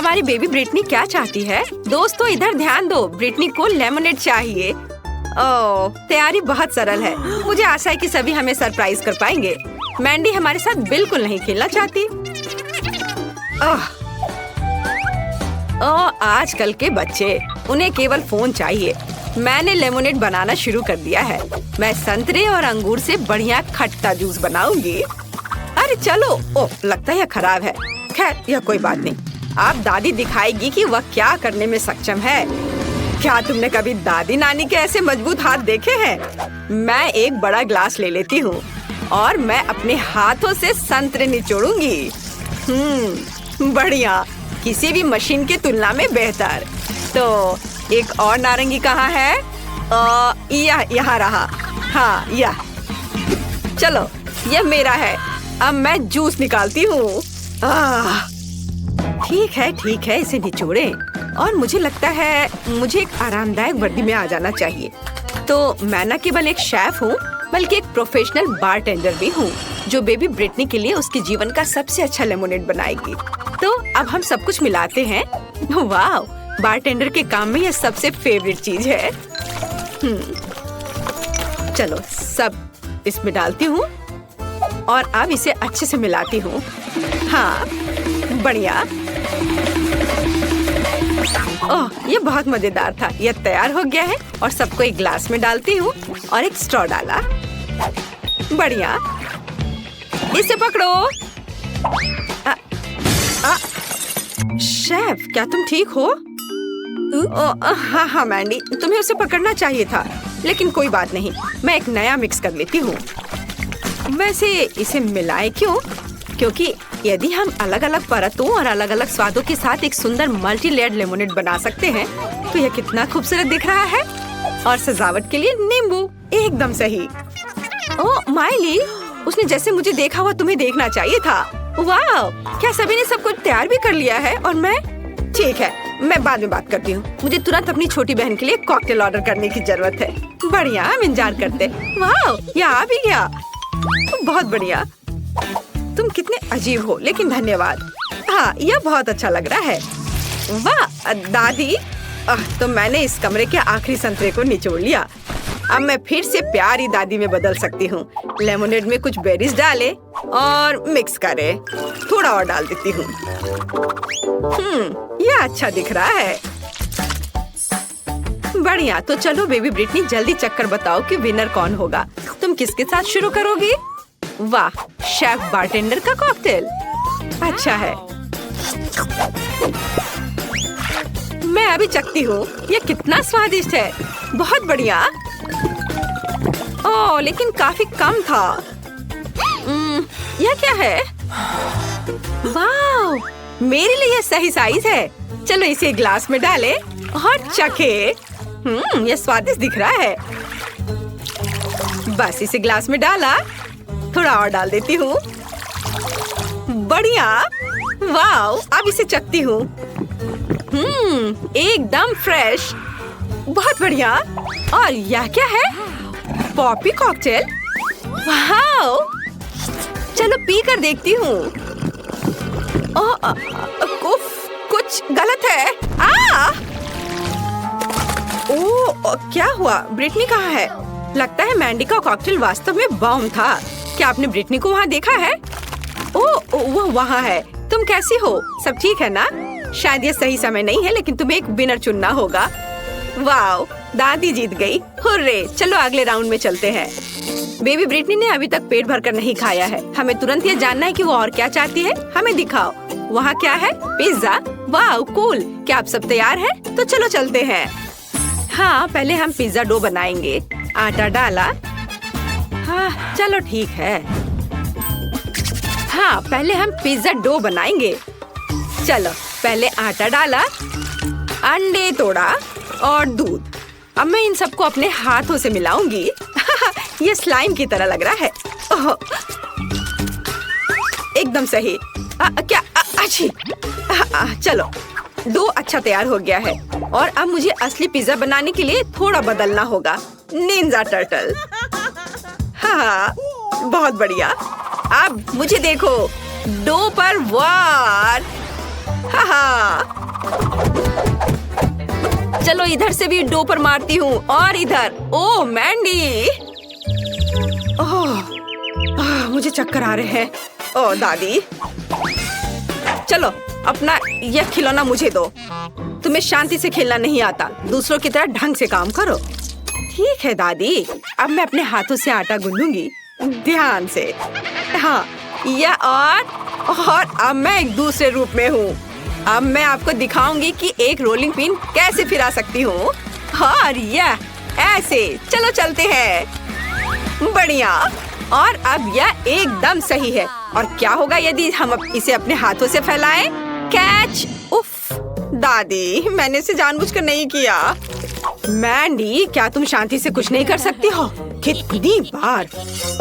हमारी baby Britney क्या चाहती है? दोस्तों इधर ध्यान दो, ब्रिटनी को लेमनेड चाहिए। ओह, तैयारी बहुत सरल है। मुझे आशा है कि सभी हमें सरप्राइज कर पाएंगे। मैंडी हमारे साथ बिल्कुल नहीं खेलना चाहती। आजकल के बच्चे, उन्हें केवल फोन चाहिए। मैंने लेमनेड बनाना शुरू कर दिया है। मैं संतरे और अंगूर से बढ़िया खट्टा जूस बनाऊंगी। अरे चलो, ओह लगता है यह खराब है। खैर यह कोई बात नहीं। अब दादी दिखाएगी कि वह क्या करने में सक्षम है। क्या तुमने कभी दादी नानी के ऐसे मजबूत हाथ देखे हैं? मैं एक बड़ा ग्लास ले लेती हूँ और मैं अपने हाथों से संतरे निचोड़ूंगी। बढ़िया, किसी भी मशीन की तुलना में बेहतर। तो एक और नारंगी कहाँ है? यहाँ रहा। हाँ यह। चलो यह मेरा है। अब मैं जूस निकालती हूँ। ठीक है, इसे निचोड़ें। और मुझे लगता है मुझे एक आरामदायक वर्दी में आ जाना चाहिए। तो मैं न केवल एक शेफ हूँ, बल्कि एक प्रोफेशनल बारटेंडर भी हूँ, जो बेबी ब्रिटनी के लिए उसके जीवन का सबसे अच्छा लेमोनेड बनाएगी। तो अब हम सब कुछ मिलाते हैं। वाह, बारटेंडर के काम में यह सबसे फेवरेट चीज है। चलो सब इसमें डालती हूँ और अब इसे अच्छे से मिलाती हूँ। हाँ बढ़िया। ओह, ये बहुत मजेदार था। यह तैयार हो गया है और सबको एक ग्लास में डालती हूँ और एक स्ट्रॉ डाला। बढ़िया, इसे पकड़ो। शेफ, क्या तुम ठीक हो? हाँ मैंडी, तुम्हें उसे पकड़ना चाहिए था, लेकिन कोई बात नहीं, मैं एक नया मिक्स कर लेती हूँ। वैसे इसे मिलाएं क्यों? क्योंकि यदि हम अलग अलग परतों और अलग अलग स्वादों के साथ एक सुंदर मल्टी लेयर्ड लेमोनेड बना सकते हैं, तो यह कितना खूबसूरत दिख रहा है। और सजावट के लिए नींबू, एकदम सही। ओह माइली, उसने जैसे मुझे देखा हुआ तुम्हें देखना चाहिए था। वाह, क्या सभी ने सब कुछ तैयार भी कर लिया है? और मैं? ठीक है, मैं बाद में बात करती हूँ। मुझे तुरंत अपनी छोटी बहन के लिए कॉकटेल ऑर्डर करने की जरूरत है। बढ़िया, हम इंतजार करते। वाह, यह आ भी गया। बहुत बढ़िया। तुम कितने अजीब हो, लेकिन धन्यवाद। हाँ, यह बहुत अच्छा लग रहा है। वाह दादी, तो मैंने इस कमरे के आखिरी संतरे को निचोड़ लिया। अब मैं फिर से प्यारी दादी में बदल सकती हूँ। लेमोनेड में कुछ बेरीज डाले और मिक्स करे। थोड़ा और डाल देती हूँ। यह अच्छा दिख रहा है। बढ़िया, तो चलो बेबी ब्रिटनी, जल्दी चक्कर बताओ कि विनर कौन होगा। तुम किसके साथ शुरू करोगी? वाह, शेफ बारटेंडर का कॉकटेल। अच्छा है, मैं अभी चखती हूँ। यह कितना स्वादिष्ट है। बहुत बढ़िया। ओह, लेकिन काफी कम था। यह क्या है? वाह, मेरे लिए यह सही साइज है। चलो इसे ग्लास में डालें और चखे। यह स्वादिष्ट दिख रहा है। बस इसे ग्लास में डाला, थोड़ा और डाल देती हूँ। बढ़िया। वाव, अब इसे चखती हूँ। एकदम फ्रेश। बहुत बढ़िया। और यह क्या है? Poppy cocktail. वाव, चलो पी कर देखती हूँ। कुछ गलत है। क्या हुआ? ब्रिटनी कहाँ है? लगता है मैंडी का कॉकटेल वास्तव में बॉम्ब था। क्या आपने ब्रिटनी को वहाँ देखा है? वो वहाँ है। तुम कैसी हो? सब ठीक है ना? शायद ये सही समय नहीं है, लेकिन तुम्हें एक विनर चुनना होगा। वाओ, दादी जीत गई। हुर्रे! चलो अगले राउंड में चलते हैं। बेबी ब्रिटनी ने अभी तक पेट भरकर नहीं खाया है। हमें तुरंत ये जानना है कि वो और क्या चाहती है। हमें दिखाओ। वहाँ क्या है? पिज्जा। Wow, cool. क्या आप सब तैयार हैं? तो चलो चलते हैं। हाँ, पहले हम पिज्जा डो बनाएंगे। आटा डाला। हाँ चलो ठीक है। हाँ, पहले हम पिज्जा डो बनाएंगे। चलो, पहले आटा डाला, अंडे तोड़ा और दूध। अब मैं इन सबको अपने हाथों से मिलाऊंगी। ये स्लाइम की तरह लग रहा है। एकदम सही। क्या? अच्छी। चलो, डो अच्छा तैयार हो गया है और अब मुझे असली पिज्जा बनाने के लिए थोड़ा बदलना होगा। Ninja turtle. हाँ, बहुत बढ़िया। अब मुझे देखो, डो पर वार। हाँ, चलो इधर से भी डो पर मारती हूँ और इधर। ओह मैंडी, मुझे चक्कर आ रहे हैं। ओह दादी, चलो अपना यह खिलौना मुझे दो। तुम्हें शांति से खेलना नहीं आता, दूसरों की तरह ढंग से काम करो। ठीक है दादी, अब मैं अपने हाथों से आटा गूंदूंगी, ध्यान से। हाँ, यह और अब मैं एक दूसरे रूप में हूँ। अब मैं आपको दिखाऊंगी कि एक रोलिंग पिन कैसे फिरा सकती हूँ। और यह ऐसे। चलो चलते हैं। बढ़िया। और अब यह एकदम सही है। और क्या होगा यदि हम इसे अपने हाथों से फैलाएं? कैच। उफ दादी, मैंने इसे जानबूझकर नहीं किया। मैंडी, क्या तुम शांति से कुछ नहीं कर सकती हो? कितनी बार।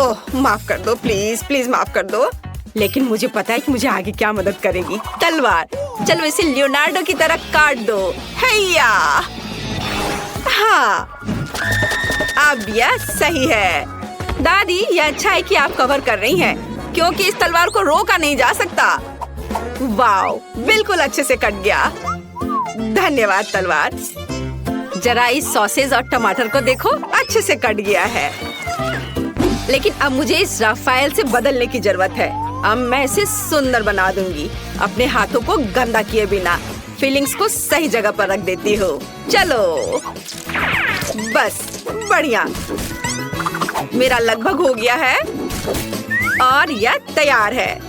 ओह माफ कर दो, प्लीज प्लीज माफ कर दो। लेकिन मुझे पता है कि मुझे आगे क्या मदद करेगी। तलवार। चलो इसे लियोनार्डो की तरह काट दो। हैया। हाँ, अब यह सही है। दादी, यह अच्छा है कि आप कवर कर रही हैं, क्योंकि इस तलवार को रोका नहीं जा सकता। वाओ, बिल्कुल अच्छे से कट गया। धन्यवाद तलवार। जरा इस सॉसेज और टमाटर को देखो, अच्छे से कट गया है। लेकिन अब मुझे इस राफेल से बदलने की जरूरत है। अब मैं इसे सुंदर बना दूंगी, अपने हाथों को गंदा किए बिना। फीलिंग्स को सही जगह पर रख देती हूँ। चलो बस, बढ़िया। मेरा लगभग हो गया है और यह तैयार है।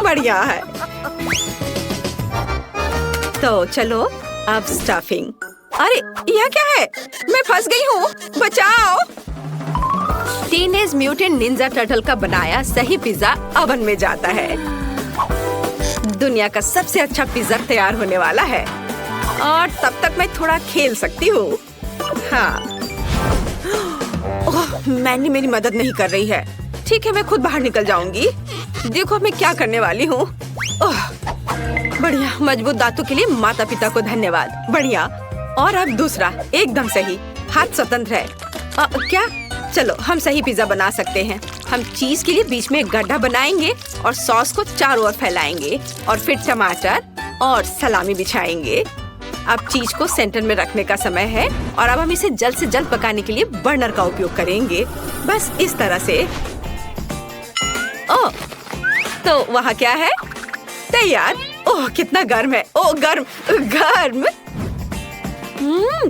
बढ़िया है। तो चलो अब स्टफिंग। अरे यह क्या है? मैं फंस गई हूँ, बचाओ। टीनेज म्यूटेंट निंजा टर्टल का बनाया सही पिज्जा ओवन में जाता है। दुनिया का सबसे अच्छा पिज्जा तैयार होने वाला है। और तब तक मैं थोड़ा खेल सकती हूँ। हाँ, ओह, मैंने मेरी मदद नहीं कर रही है। ठीक है, मैं खुद बाहर निकल जाऊंगी। देखो मैं क्या करने वाली हूँ। ओह बढ़िया, मजबूत दांतों के लिए माता पिता को धन्यवाद। बढ़िया। और अब दूसरा, एकदम सही। हाथ स्वतंत्र है। क्या? चलो हम सही पिज्जा बना सकते हैं। हम चीज के लिए बीच में एक गड्ढा बनाएंगे और सॉस को चारों ओर फैलाएंगे और फिर टमाटर और सलामी बिछाएंगे। अब चीज को सेंटर में रखने का समय है और अब हम इसे जल्द से जल्द पकाने के लिए बर्नर का उपयोग करेंगे। बस इस तरह से। ओह, तो वहाँ क्या है? तैयार। ओह कितना गर्म है। ओह गर्म गर्म।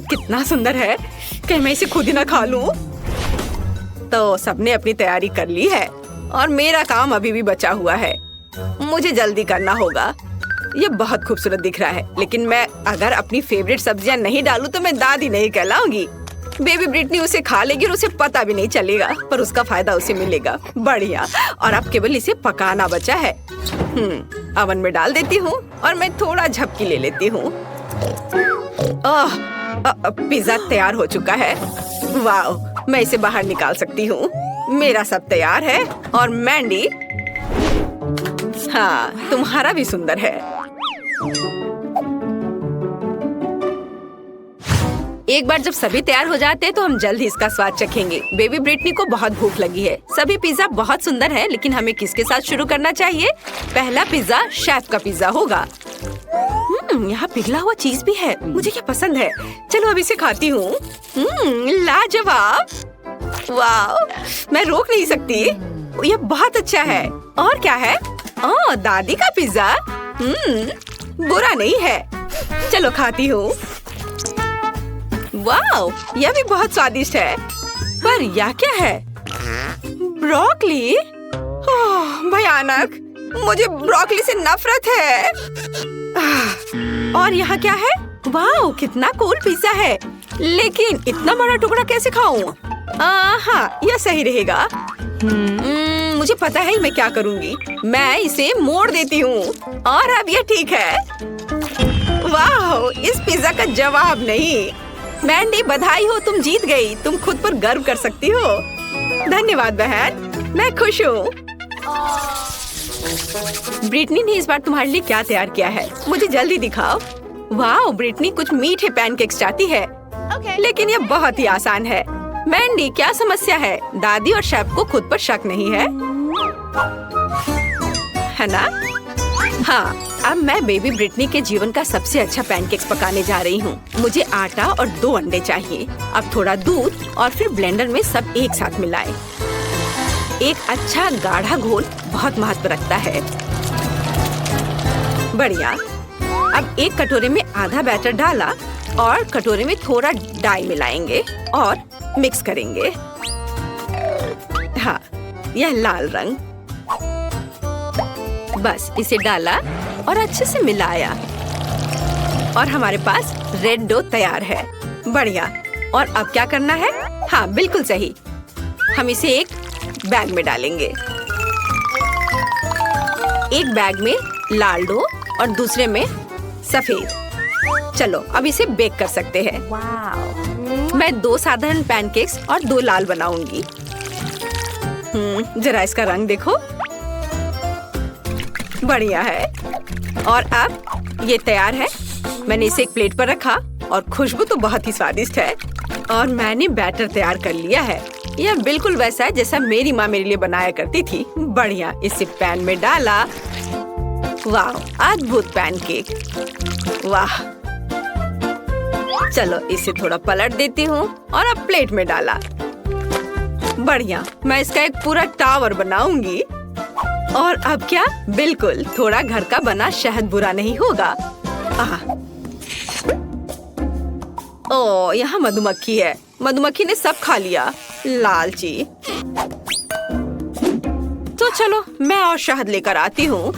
कितना सुंदर है। कहीं मैं इसे खुद ही ना खा लूं? तो सबने अपनी तैयारी कर ली है और मेरा काम अभी भी बचा हुआ है। मुझे जल्दी करना होगा। ये बहुत खूबसूरत दिख रहा है, लेकिन मैं अगर अपनी फेवरेट सब्जियां नहीं डालूं तो मैं दादी नहीं कहलाऊंगी। बेबी ब्रिटनी उसे खा लेगी और उसे पता भी नहीं चलेगा, पर उसका फायदा उसे मिलेगा। बढ़िया। और अब केवल इसे पकाना बचा है। ओवन में डाल देती हूँ और मैं थोड़ा झपकी ले लेती हूँ। पिज्जा तैयार हो चुका है। वाह, मैं इसे बाहर निकाल सकती हूँ। मेरा सब तैयार है और मैंडी, हाँ तुम्हारा भी सुंदर है। एक बार जब सभी तैयार हो जाते हैं तो हम जल्द ही इसका स्वाद चखेंगे। बेबी ब्रिटनी को बहुत भूख लगी है। सभी पिज्जा बहुत सुंदर है, लेकिन हमें किसके साथ शुरू करना चाहिए? पहला पिज्जा शेफ का पिज्जा होगा। यहाँ पिघला हुआ चीज भी है, मुझे क्या पसंद है। चलो अब इसे खाती हूँ। लाजवाब। वाह, मैं रोक नहीं सकती। यह बहुत अच्छा है। और क्या है? ओह, दादी का पिज्जा। बुरा नहीं है। चलो खाती हूँ। वाह, यह भी बहुत स्वादिष्ट है। पर यह क्या है? ब्रोकली। ओह, भयानक। मुझे ब्रोकली से नफरत है। और यहाँ क्या है? वाह, कितना कूल पिज्जा है। लेकिन इतना बड़ा टुकड़ा कैसे खाऊं? हाँ, यह सही रहेगा। मुझे पता है मैं क्या करूँगी। मैं इसे मोड़ देती हूँ और अब यह ठीक है। वाह, इस पिज्जा का जवाब नहीं। मैंडी, बधाई हो, तुम जीत गई। तुम खुद पर गर्व कर सकती हो। धन्यवाद बहन, मैं खुश हूँ। ब्रिटनी ने इस बार तुम्हारे लिए क्या तैयार किया है? मुझे जल्दी दिखाओ। वाह, ब्रिटनी कुछ मीठे पैनकेक्स चाहती है। लेकिन यह बहुत ही आसान है। मैंडी, क्या समस्या है? दादी और शेफ को खुद पर शक नहीं है, है ना? हाँ, अब मैं बेबी ब्रिटनी के जीवन का सबसे अच्छा पैनकेक्स पकाने जा रही हूँ। मुझे आटा और 2 अंडे चाहिए। अब थोड़ा दूध और फिर ब्लेंडर में सब एक साथ मिलाएं। एक अच्छा गाढ़ा घोल बहुत महत्व रखता है। बढ़िया। अब एक कटोरे में आधा बैटर डाला और कटोरे में थोड़ा डाई मिलाएंगे और मिक्स करेंगे। हाँ, यह लाल रंग। बस इसे डाला और अच्छे से मिलाया और हमारे पास रेड डो तैयार है। बढ़िया। और अब क्या करना है? हाँ, बिल्कुल सही। हम इसे एक बैग में डालेंगे। एक बैग में लाल डो और दूसरे में सफेद। चलो अब इसे बेक कर सकते हैं। मैं 2 साधारण पैनकेक्स और 2 लाल बनाऊंगी। जरा इसका रंग देखो। बढ़िया है। और अब ये तैयार है। मैंने इसे एक प्लेट पर रखा और खुशबू तो बहुत ही स्वादिष्ट है। और मैंने बैटर तैयार कर लिया है। यह बिल्कुल वैसा है जैसा मेरी माँ मेरे लिए बनाया करती थी। बढ़िया। इसे पैन में डाला। वाह, अद्भुत पैनकेक। वाह। चलो इसे थोड़ा पलट देती हूँ और अब प्लेट में डाला। बढ़िया। मैं इसका एक पूरा टावर बनाऊंगी। और अब क्या? बिल्कुल, थोड़ा घर का बना शहद बुरा नहीं होगा। ओह, यहाँ मधुमक्खी है। मधुमक्खी ने सब खा लिया। लालची। तो चलो मैं और शहद लेकर आती हूँ।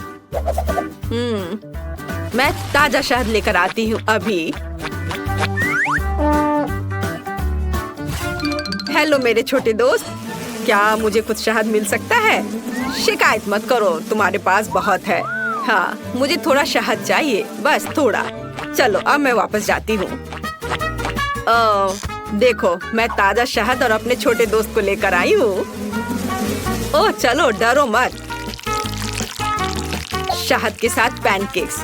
मैं ताजा शहद लेकर आती हूँ अभी। हेलो मेरे छोटे दोस्त, क्या मुझे कुछ शहद मिल सकता है? शिकायत मत करो, तुम्हारे पास बहुत है। हाँ, मुझे थोड़ा शहद चाहिए, बस थोड़ा। चलो अब मैं वापस जाती हूँ। देखो, मैं ताजा शहद और अपने छोटे दोस्त को लेकर आई हूँ। ओह चलो, डरो मत। शहद के साथ पैनकेक्स,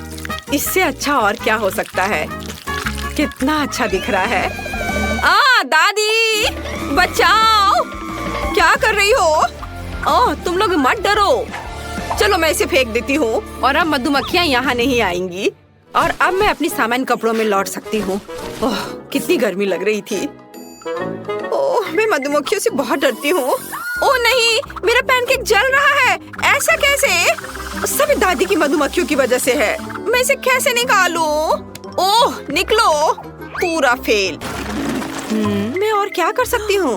इससे अच्छा और क्या हो सकता है? कितना अच्छा दिख रहा है। दादी बचाओ! क्या कर रही हो? ओह, तुम लोग मत डरो। चलो मैं इसे फेंक देती हूँ और अब मधुमक्खियाँ यहाँ नहीं आएंगी। और अब मैं अपनी सामान्य कपड़ों में लौट सकती हूँ। ओह, कितनी गर्मी लग रही थी। ओह, मैं मधुमक्खियों से बहुत डरती हूँ। ओह नहीं, मेरा पैनकेक जल रहा है। ऐसा कैसे? सभी दादी की मधुमक्खियों की वजह से है। मैं इसे कैसे निकालूं? ओह, निकलो। पूरा फेल। मैं और क्या कर सकती हूँ?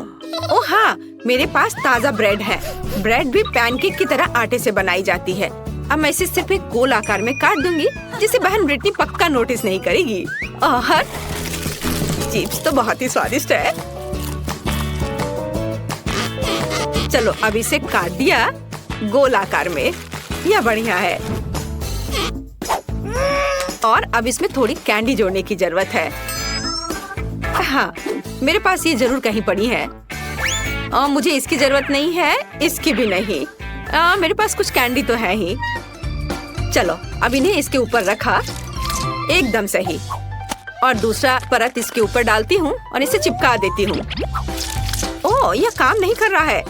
ओह हाँ, मेरे पास ताजा ब्रेड है। ब्रेड भी पैनकेक की तरह आटे से बनाई जाती है। अब मैं इसे सिर्फ एक गोल आकार में काट दूंगी, जिसे बहन ब्रिटनी पक्का नोटिस नहीं करेगी। और चिप्स तो बहुत ही स्वादिष्ट है। चलो अब इसे काट दिया गोल आकार में। यह बढ़िया है। और अब इसमें थोड़ी कैंडी जोड़ने की जरूरत है। हाँ, मेरे पास ये जरूर कहीं पड़ी है। मुझे इसकी जरूरत नहीं है, इसकी भी नहीं। मेरे पास कुछ कैंडी तो है ही। चलो अब इन्हें इसके ऊपर रखा। एकदम सही। और दूसरा परत इसके ऊपर डालती हूँ और इसे चिपका देती हूँ। ओह, यह काम नहीं कर रहा है।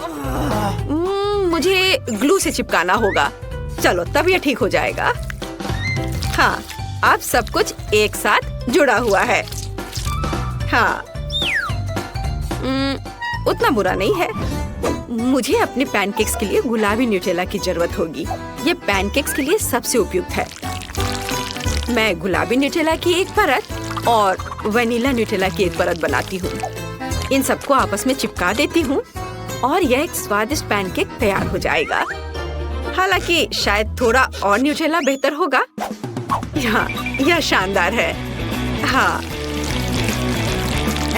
मुझे ग्लू से चिपकाना होगा। चलो तब यह ठीक हो जाएगा। हाँ, अब सब कुछ एक साथ जुड़ा हुआ है। हाँ, उतना बुरा नहीं है। मुझे अपने पैनकेक्स के लिए गुलाबी न्यूटेला की जरूरत होगी। ये पैनकेक्स के लिए सबसे उपयुक्त है। मैं गुलाबी न्यूटेला की एक परत और वनीला न्यूटेला की एक परत बनाती हूँ। इन सबको आपस में चिपका देती हूँ और यह एक स्वादिष्ट पैनकेक तैयार हो जाएगा। हालांकि शायद थोड़ा और न्यूटेला बेहतर होगा। हाँ, यह शानदार है। हाँ,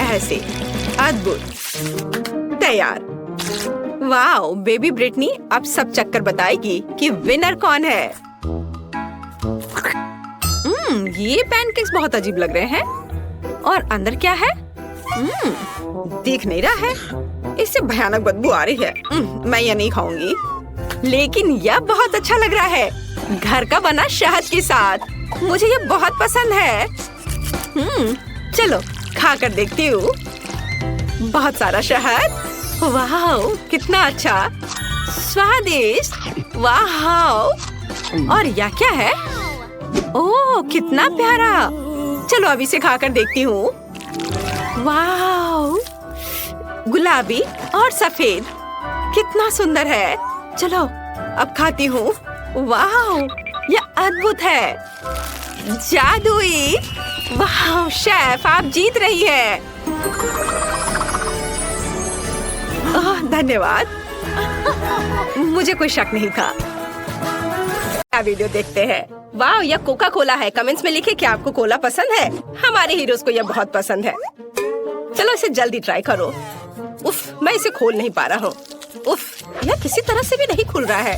ऐसे अद्भुत। तैयार। वाओ, बेबी ब्रिटनी अब सब चक्कर बताएगी कि विनर कौन है। ये पैनकेक्स बहुत अजीब लग रहे हैं। और अंदर क्या है? दिख नहीं रहा है। इससे भयानक बदबू आ रही है। मैं ये नहीं खाऊंगी। लेकिन यह बहुत अच्छा लग रहा है। घर का बना शहद के साथ। मुझे ये बहुत पसंद है। चलो खा कर देखती हूँ। बहुत सारा शहद। वाह, कितना अच्छा, स्वादिष्ट। वाह। और यह क्या है? ओह कितना प्यारा। चलो अब इसे खाकर देखती हूँ। वाह, गुलाबी और सफेद, कितना सुंदर है। चलो अब खाती हूँ। वाह, यह अद्भुत है, जादुई। वाह शेफ, आप जीत रही है। धन्यवाद, मुझे कोई शक नहीं था। वीडियो देखते हैं। वाह, यह कोका कोला है। कमेंट्स में लिखे कि आपको कोला पसंद है। हमारे हीरोज को यह बहुत पसंद है। चलो इसे जल्दी ट्राई करो। उफ, मैं इसे खोल नहीं पा रहा हूँ। उफ, यह किसी तरह से भी नहीं खुल रहा है।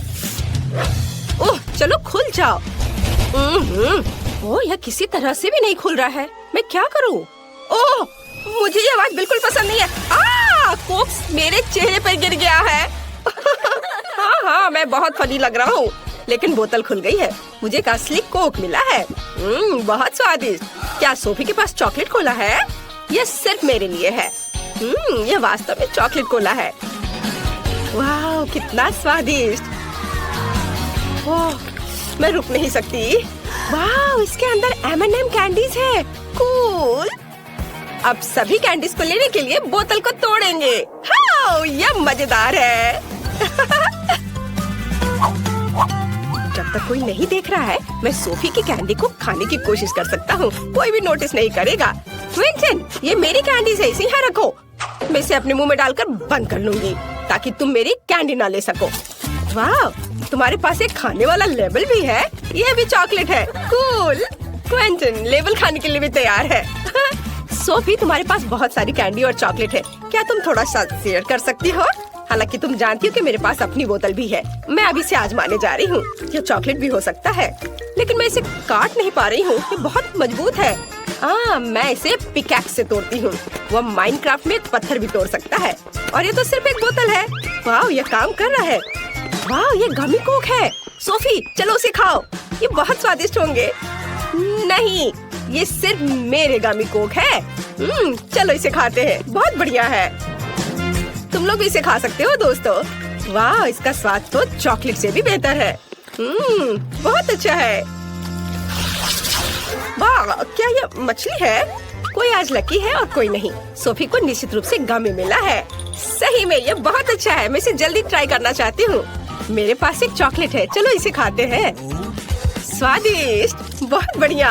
ओह, चलो खुल जाओ। ओह, यह किसी तरह से भी नहीं खुल रहा है। मैं क्या करूँ? ओह, मुझे ये आवाज बिल्कुल पसंद नहीं है। कोक मेरे चेहरे पर गिर गया है। हाँ, मैं बहुत फनी लग रहा हूँ, लेकिन बोतल खुल गई है। मुझे एक असली कोक मिला है। बहुत स्वादिष्ट। क्या सोफी के पास चॉकलेट कोला है? यह सिर्फ मेरे लिए है। यह वास्तव में चॉकलेट कोला है। वाह, कितना स्वादिष्ट। ओह, मैं रुक नहीं सकती। वाह, इसके अंदर M&M कैंडीज है। कूल। अब सभी कैंडीज को लेने के लिए बोतल को तोड़ेंगे। हाँ, यह मजेदार है। जब तक कोई नहीं देख रहा है, मैं सोफी की कैंडी को खाने की कोशिश कर सकता हूँ। कोई भी नोटिस नहीं करेगा। क्विंटन, ये मेरी कैंडीज है, इसे यहाँ रखो। मैं इसे अपने मुंह में डालकर बंद कर लूंगी ताकि तुम मेरी कैंडी ना ले सको। वाह, तुम्हारे पास एक खाने वाला लेबल भी है। ये भी चॉकलेट है। कूल। क्विंटन लेबल खाने के लिए भी तैयार है। सोफी, तुम्हारे पास बहुत सारी कैंडी और चॉकलेट है। क्या तुम थोड़ा सा शेयर कर सकती हो? हालांकि तुम जानती हो कि मेरे पास अपनी बोतल भी है। मैं अभी इसे आजमाने जा रही हूँ। ये चॉकलेट भी हो सकता है, लेकिन मैं इसे काट नहीं पा रही हूँ। ये बहुत मजबूत है। मैं इसे पिकैक्स से तोड़ती हूँ। वह माइनक्राफ्ट में एक पत्थर भी तोड़ सकता है। और ये तो सिर्फ एक बोतल है। वाह, ये काम कर रहा है। वाह, ये गमी कोक है। सोफी, चलो उसे खाओ। ये बहुत स्वादिष्ट होंगे। नहीं, ये सिर्फ मेरे गमी कोक है। चलो इसे खाते हैं। बहुत बढ़िया है। तुम लोग भी इसे खा सकते हो दोस्तों। वाह, इसका स्वाद तो चॉकलेट से भी बेहतर है। बहुत अच्छा है। वाह, क्या ये मछली है? कोई आज लकी है और कोई नहीं। सोफी को निश्चित रूप से गमी मिला है। सही में ये बहुत अच्छा है। मैं इसे जल्दी ट्राई करना चाहती हूँ। मेरे पास एक चॉकलेट है, चलो इसे खाते हैं। स्वादिष्ट, बहुत बढ़िया।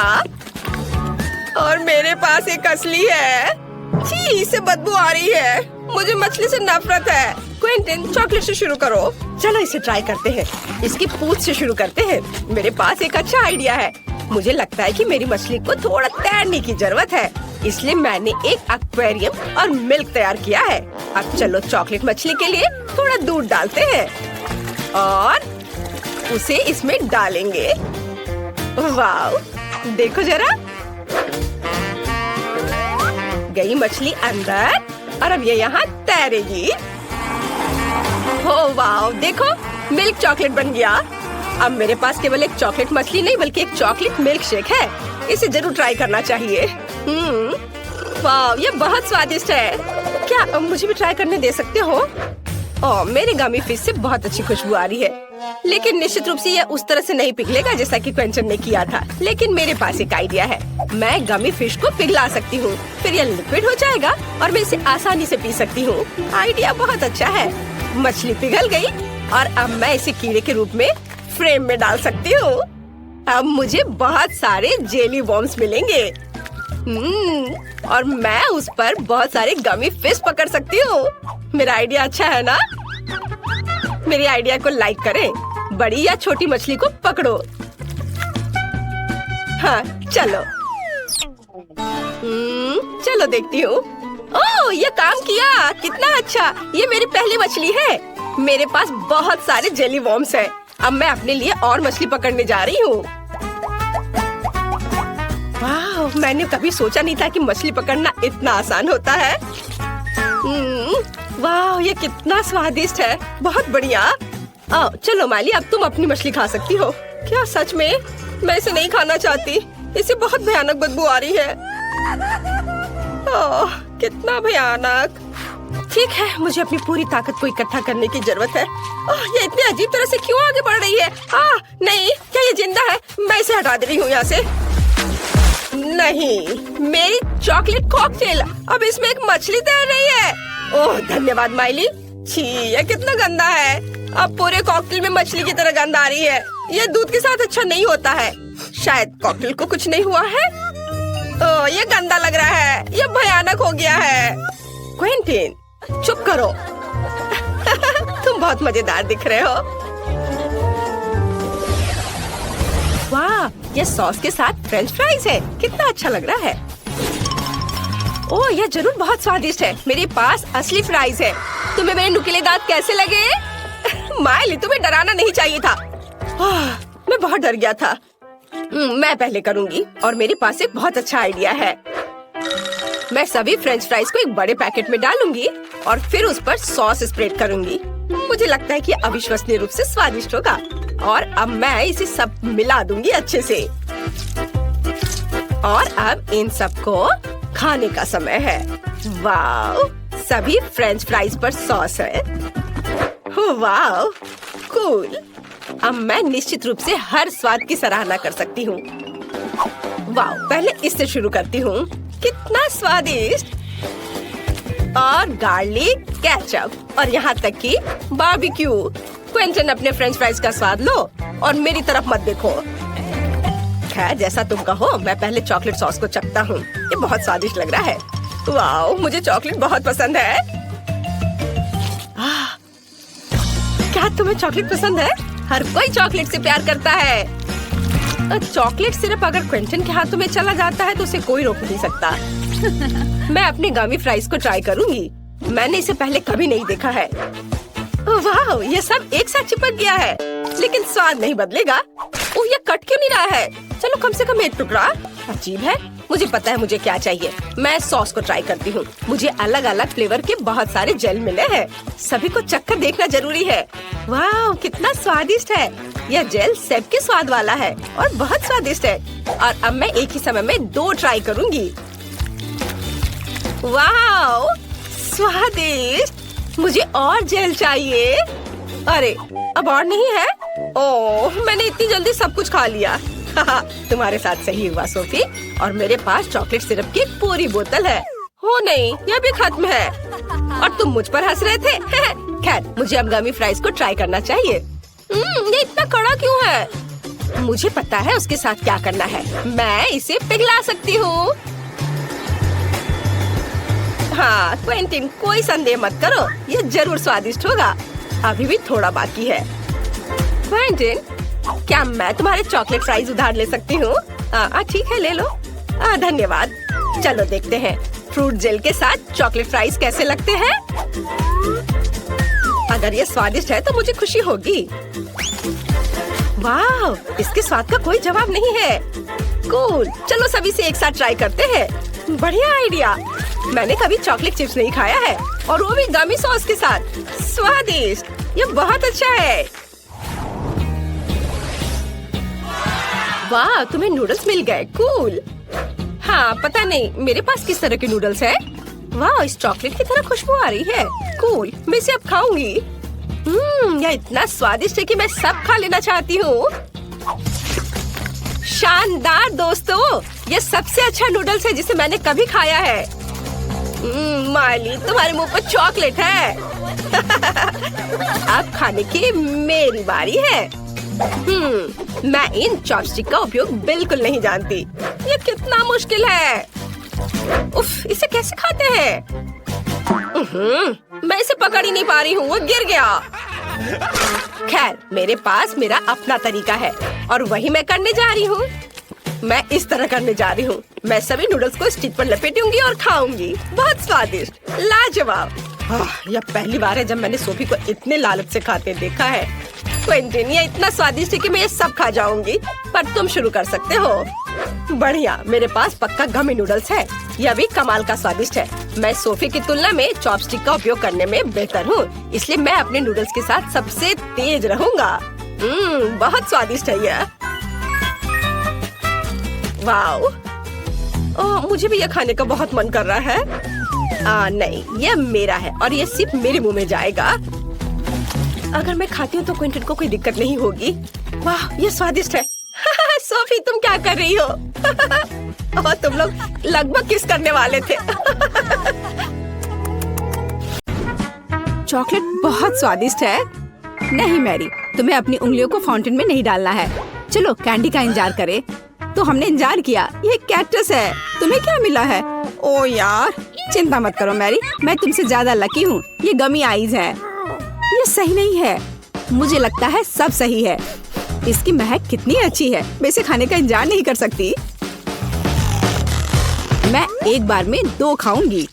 और मेरे पास एक असली है। छी, इससे बदबू आ रही है। मुझे मछली से नफरत है। क्विंटन, चॉकलेट से शुरू करो। चलो इसे ट्राई करते हैं। इसकी पूंछ से शुरू करते हैं। मेरे पास एक अच्छा आइडिया है। मुझे लगता है कि मेरी मछली को थोड़ा तैरने की जरूरत है, इसलिए मैंने एक एक्वेरियम और मिल्क तैयार किया है। अब चलो चॉकलेट मछली के लिए थोड़ा दूध डालते हैं और उसे इसमें डालेंगे। वाह, देखो जरा, गई मछली अंदर और अब ये यहाँ तैरेगी। हो वाह, देखो मिल्क चॉकलेट बन गया। अब मेरे पास केवल एक चॉकलेट मछली नहीं बल्कि एक चॉकलेट मिल्क शेक है। इसे जरूर ट्राई करना चाहिए। वाह, ये बहुत स्वादिष्ट है। क्या मुझे भी ट्राई करने दे सकते हो? ओह, मेरे गमी फिश से बहुत अच्छी खुशबू आ रही है, लेकिन निश्चित रूप से यह उस तरह से नहीं पिघलेगा जैसा कि क्विंटन ने किया था। लेकिन मेरे पास एक आइडिया है। मैं गमी फिश को पिघला सकती हूँ, फिर यह लिक्विड हो जाएगा और मैं इसे आसानी से पी सकती हूँ। आइडिया बहुत अच्छा है। मछली पिघल गई और अब मैं इसे कीड़े के रूप में फ्रेम में डाल सकती हूँ। अब मुझे बहुत सारे जेली वॉर्म्स मिलेंगे। और मैं उस पर बहुत सारे गमी फिश पकड़ सकती हूँ। मेरा आइडिया अच्छा है ना? मेरे आइडिया को लाइक करें। बड़ी या छोटी मछली को पकड़ो। हाँ, चलो। चलो देखती हूँ। ओह, ये काम किया। कितना अच्छा। ये मेरी पहली मछली है। मेरे पास बहुत सारे जेली वॉर्म्स हैं। अब मैं अपने लिए और मछली पकड़ने जा रही हूँ। वाह, मैंने कभी सोचा नहीं था कि मछली पकड़ना इतना आसान होता है। वाह, ये कितना स्वादिष्ट है। बहुत बढ़िया। चलो माली, अब तुम अपनी मछली खा सकती हो। क्या सच में? मैं इसे नहीं खाना चाहती। इसे बहुत भयानक बदबू आ रही है। कितना भयानक। ठीक है, मुझे अपनी पूरी ताकत को इकट्ठा करने की जरूरत है। ओह, ये इतनी अजीब तरह से क्यों आगे बढ़ रही है? नहीं, क्या ये जिंदा है? मैं इसे हटा दे रही हूँ यहाँ से। नहीं, मेरी चॉकलेट कॉकटेल, अब इसमें एक मछली तैर रही है। ओह धन्यवाद माइली। छी, ये कितना गंदा है। अब पूरे कॉकटेल में मछली की तरह गंद आ रही है। ये दूध के साथ अच्छा नहीं होता है। शायद कॉकटेल को कुछ नहीं हुआ है। ओह, ये गंदा लग रहा है। ये भयानक हो गया है। क्विंटीन, चुप करो। तुम बहुत मजेदार दिख रहे हो। वाह, ये सॉस के साथ फ्रेंच फ्राइज है। कितना अच्छा लग रहा है। ओह, ये जरूर बहुत स्वादिष्ट है। मेरे पास असली फ्राइज है। तुम्हें मेरे नुकीले दांत कैसे लगे? माइली, तुम्हें डराना नहीं चाहिए था। मैं बहुत डर गया था। मैं पहले करूंगी और मेरे पास एक बहुत अच्छा आइडिया है। मैं सभी फ्रेंच फ्राइज को एक बड़े पैकेट में डालूंगी और फिर उस पर सॉस स्प्रेड करूंगी। मुझे लगता है कि अविश्वसनीय रूप से स्वादिष्ट होगा। और अब मैं इसे सब मिला दूंगी अच्छे से। और अब इन सबको खाने का समय है। वाह, सभी फ्रेंच फ्राइज पर सॉस है। वाह, कूल। अब मैं निश्चित रूप से हर स्वाद की सराहना कर सकती हूँ। वाह, पहले इससे शुरू करती हूँ। कितना स्वादिष्ट। और गार्लिक केचप और यहाँ तक कि बारबेक्यू। क्विंटन, अपने फ्रेंच फ्राइज का स्वाद लो और मेरी तरफ मत देखो। खैर, जैसा तुम कहो। मैं पहले चॉकलेट सॉस को चखता हूँ। ये बहुत स्वादिष्ट लग रहा है। वाह, मुझे चॉकलेट बहुत पसंद है। क्या तुम्हें चॉकलेट पसंद है? हर कोई चॉकलेट से प्यार करता है। चॉकलेट सिर्फ अगर क्विंटन के हाथों में चला जाता है तो उसे कोई रोक नहीं सकता। मैं अपने गमी फ्राइज को ट्राई करूंगी। मैंने इसे पहले कभी नहीं देखा है। वाह, ये सब एक साथ चिपक गया है, लेकिन स्वाद नहीं बदलेगा। ओह, ये कट क्यों नहीं रहा है? चलो कम से कम एक टुकड़ा। अजीब है। मुझे पता है मुझे क्या चाहिए। मैं सॉस को ट्राई करती हूँ। मुझे अलग अलग फ्लेवर के बहुत सारे जेल मिले हैं। सभी को चखकर देखना जरूरी है। वाह, कितना स्वादिष्ट है। यह जेल सेब के स्वाद वाला है और बहुत स्वादिष्ट है। और अब मैं एक ही समय में 2 ट्राई करूँगी। वाह, स्वादिष्ट। मुझे और जेल चाहिए। अरे, अब और नहीं है? ओह, मैंने इतनी जल्दी सब कुछ खा लिया। तुम्हारे साथ सही हुआ सोफी। और मेरे पास चॉकलेट सिरप की पूरी बोतल है। हो नहीं, यह भी खत्म है। और तुम मुझ पर हंस रहे थे। खैर, मुझे अब गमी फ्राइज को ट्राई करना चाहिए। ये इतना कड़ा क्यों है? मुझे पता है उसके साथ क्या करना है। मैं इसे पिघला सकती हूँ। हाँ क्विंटीन, कोई संदेह मत करो। ये जरूर स्वादिष्ट होगा। अभी भी थोड़ा बाकी है। क्विंटीन, क्या मैं तुम्हारे चॉकलेट फ्राइज उधार ले सकती हूँ? ठीक है, ले लो। धन्यवाद। चलो देखते हैं फ्रूट जेल के साथ चॉकलेट फ्राइज कैसे लगते हैं। अगर ये स्वादिष्ट है तो मुझे खुशी होगी। वाह, इसके स्वाद का कोई जवाब नहीं है। कूल, चलो सभी से एक साथ ट्राई करते हैं। बढ़िया आइडिया। मैंने कभी चॉकलेट चिप्स नहीं खाया है, और वो भी गमी सॉस के साथ। स्वादिष्ट, ये बहुत अच्छा है। वाह, तुम्हें नूडल्स मिल गए। कूल। हाँ, पता नहीं मेरे पास किस तरह के नूडल्स है। वाह, इस चॉकलेट की तरह खुशबू आ रही है। कूल, मैं इसे अब खाऊंगी। यह इतना स्वादिष्ट है कि मैं सब खा लेना चाहती हूँ। शानदार दोस्तों, ये सबसे अच्छा नूडल्स है जिसे मैंने कभी खाया है। माइली, तुम्हारे मुंह पर चॉकलेट है। अब खाने की मेरी बारी है। मैं इन चॉपस्टिक का उपयोग बिल्कुल नहीं जानती। ये कितना मुश्किल है। उफ, इसे कैसे खाते हैं? मैं इसे पकड़ ही नहीं पा रही हूँ, वो गिर गया। खैर, मेरे पास मेरा अपना तरीका है और वही मैं करने जा रही हूँ। मैं इस तरह करने जा रही हूँ। मैं सभी नूडल्स को स्टिक पर लपेटूंगी और खाऊंगी। बहुत स्वादिष्ट, लाजवाब। यह पहली बार है जब मैंने सोफी को इतने लालच से खाते देखा है। क्विंटीन, ये इतना स्वादिष्ट है कि मैं ये सब खा जाऊंगी। पर तुम शुरू कर सकते हो। बढ़िया, मेरे पास पक्का गमी नूडल्स है। यह भी कमाल का स्वादिष्ट है। मैं सोफी की तुलना में चॉपस्टिक का उपयोग करने में बेहतर हूँ, इसलिए मैं अपने नूडल्स के साथ सबसे तेज रहूंगा। बहुत स्वादिष्ट है यह। वाओ, मुझे भी यह खाने का बहुत मन कर रहा है। नहीं, ये मेरा है और ये सिर्फ मेरे मुंह में जाएगा। अगर मैं खाती हूँ तो क्विंटन को कोई दिक्कत नहीं होगी। वाह, ये स्वादिष्ट है। सोफी, तुम क्या कर रही हो? और तुम लोग लगभग किस करने वाले थे। चॉकलेट बहुत स्वादिष्ट है। नहीं मैरी, तुम्हें अपनी उंगलियों को फाउंटेन में नहीं डालना है। चलो कैंडी का इंतजार करें। तो हमने इंतजार किया। ये कैक्टस है। तुम्हें क्या मिला है? ओ यार, चिंता मत करो मैरी, मैं तुमसे ज्यादा लकी हूँ। ये गमी आइज है। ये सही नहीं है। मुझे लगता है सब सही है। इसकी महक कितनी अच्छी है। मैं इसे खाने का इंतजार नहीं कर सकती। मैं एक बार में 2 खाऊंगी।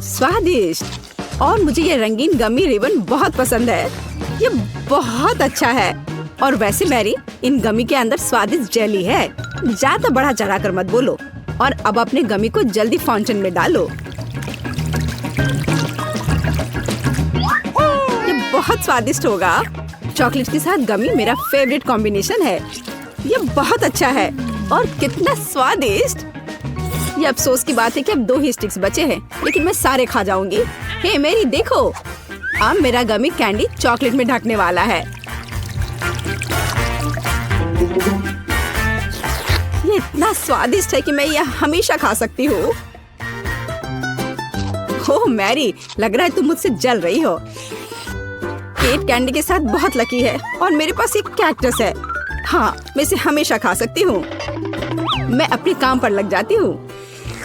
स्वादिष्ट। और मुझे ये रंगीन गमी रिबन बहुत पसंद है। ये बहुत अच्छा है। और वैसे मैरी, इन गमी के अंदर स्वादिष्ट जेली है। ज्यादा बढ़ा चढ़ा कर मत बोलो। और अब अपने गमी को जल्दी फाउंटेन में डालो। ये बहुत स्वादिष्ट होगा। चॉकलेट के साथ गमी मेरा फेवरेट कॉम्बिनेशन है। ये बहुत अच्छा है और कितना स्वादिष्ट। ये अफसोस की बात है कि अब 2 ही स्टिक्स बचे हैं, लेकिन मैं सारे खा जाऊंगी। हे मेरी, देखो, अब मेरा गमी कैंडी चॉकलेट में ढकने वाला है। ये इतना स्वादिष्ट है कि मैं यह हमेशा खा सकती हूँ। ओह मैरी, लग रहा है तुम मुझसे जल रही हो। केट कैंडी के साथ बहुत लकी है और मेरे पास एक कैक्टस है। हाँ, मैं इसे हमेशा खा सकती हूँ। मैं अपने काम पर लग जाती हूँ।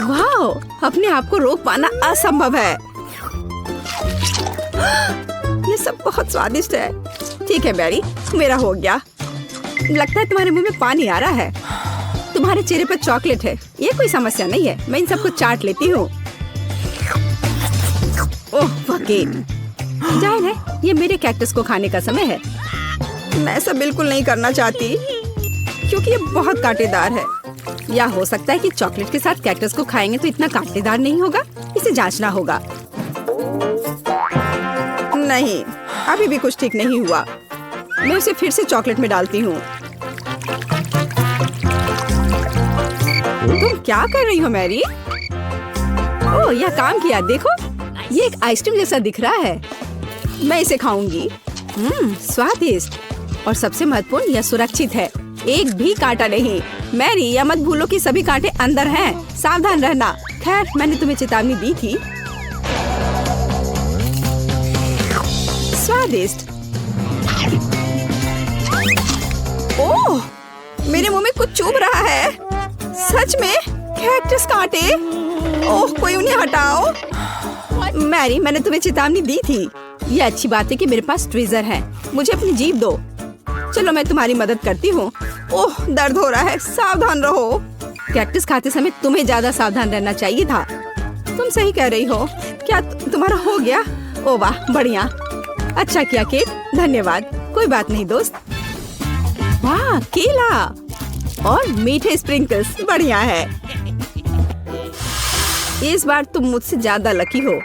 वाह, अपने आप को रोक पाना असंभव है। ये सब बहुत स्वादिष्ट है। ठीक है मैरी, मेरा हो गया। लगता है तुम्हारे मुंह में पानी आ रहा है। तुम्हारे चेहरे पर चॉकलेट है। ये कोई समस्या नहीं है। मैं इन सबको चाट लेती हूँ। ओह वकील, जाहिर है ये मेरे कैक्टस को खाने का समय है। मैं ऐसा बिल्कुल नहीं करना चाहती क्योंकि ये बहुत कांटेदार है। या हो सकता है कि चॉकलेट के साथ कैक्टस को खाएंगे तो इतना कांटेदार नहीं होगा। इसे जांचना होगा। नहीं, अभी भी कुछ ठीक नहीं हुआ। मैं उसे फिर से चॉकलेट में डालती हूँ। तुम क्या कर रही हो मैरी? ओह, यह काम किया। देखो, ये एक आइसक्रीम जैसा दिख रहा है। मैं इसे खाऊंगी। स्वादिष्ट। और सबसे महत्वपूर्ण, यह सुरक्षित है। एक भी कांटा नहीं। मैरी, यह मत भूलो कि सभी कांटे अंदर हैं। सावधान रहना। खैर, मैंने तुम्हें चेतावनी दी थी। स्वादिष्ट। ओह, मेरे मुंह में कुछ चुभ रहा है। सच में कैक्टस कांटे। ओह, कोई उन्हें हटाओ। मैरी, मैंने तुम्हें चेतावनी दी थी। ये अच्छी बात है कि मेरे पास ट्विज़र है। मुझे अपनी जीभ दो। चलो, मैं तुम्हारी मदद करती हूँ। ओह, दर्द हो रहा है। सावधान रहो। कैक्टस खाते समय तुम्हें ज्यादा सावधान रहना चाहिए था। तुम सही कह रही हो। क्या तुम्हारा हो गया? ओह वाह, बढ़िया। अच्छा किया केट, धन्यवाद। कोई बात नहीं दोस्त। वाह, केला और मीठे स्प्रिंकल्स, बढ़िया है। इस बार तुम मुझसे ज्यादा लकी हो।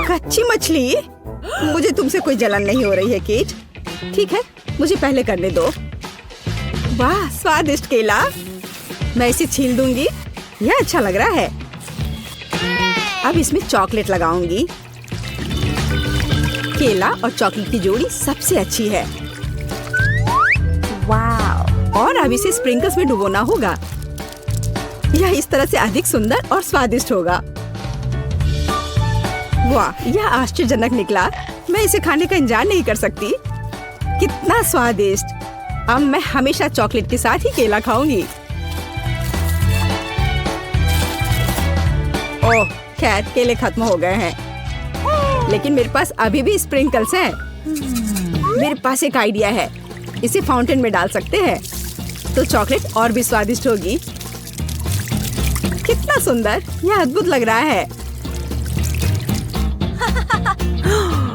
कच्ची मछली? मुझे तुमसे कोई जलन नहीं हो रही है केट। ठीक है, मुझे पहले करने दो। वाह, स्वादिष्ट केला। मैं इसे छील दूंगी। यह अच्छा लग रहा है। अब इसमें चॉकलेट लगाऊंगी। केला और चॉकलेट की जोड़ी सबसे अच्छी है। वाह। और अब इसे स्प्रिंकल्स में डुबोना होगा। यह इस तरह से अधिक सुंदर और स्वादिष्ट होगा। वाह, यह आश्चर्यजनक निकला। मैं इसे खाने का इंतजार नहीं कर सकती। कितना स्वादिष्ट। अब मैं हमेशा चॉकलेट के साथ ही केला खाऊंगी। ओह, खैर केले खत्म हो गए हैं, लेकिन मेरे पास अभी भी स्प्रिंकल्स हैं। मेरे पास एक आइडिया है। इसे फाउंटेन में डाल सकते हैं तो चॉकलेट और भी स्वादिष्ट होगी। कितना सुंदर, यह अद्भुत लग रहा है।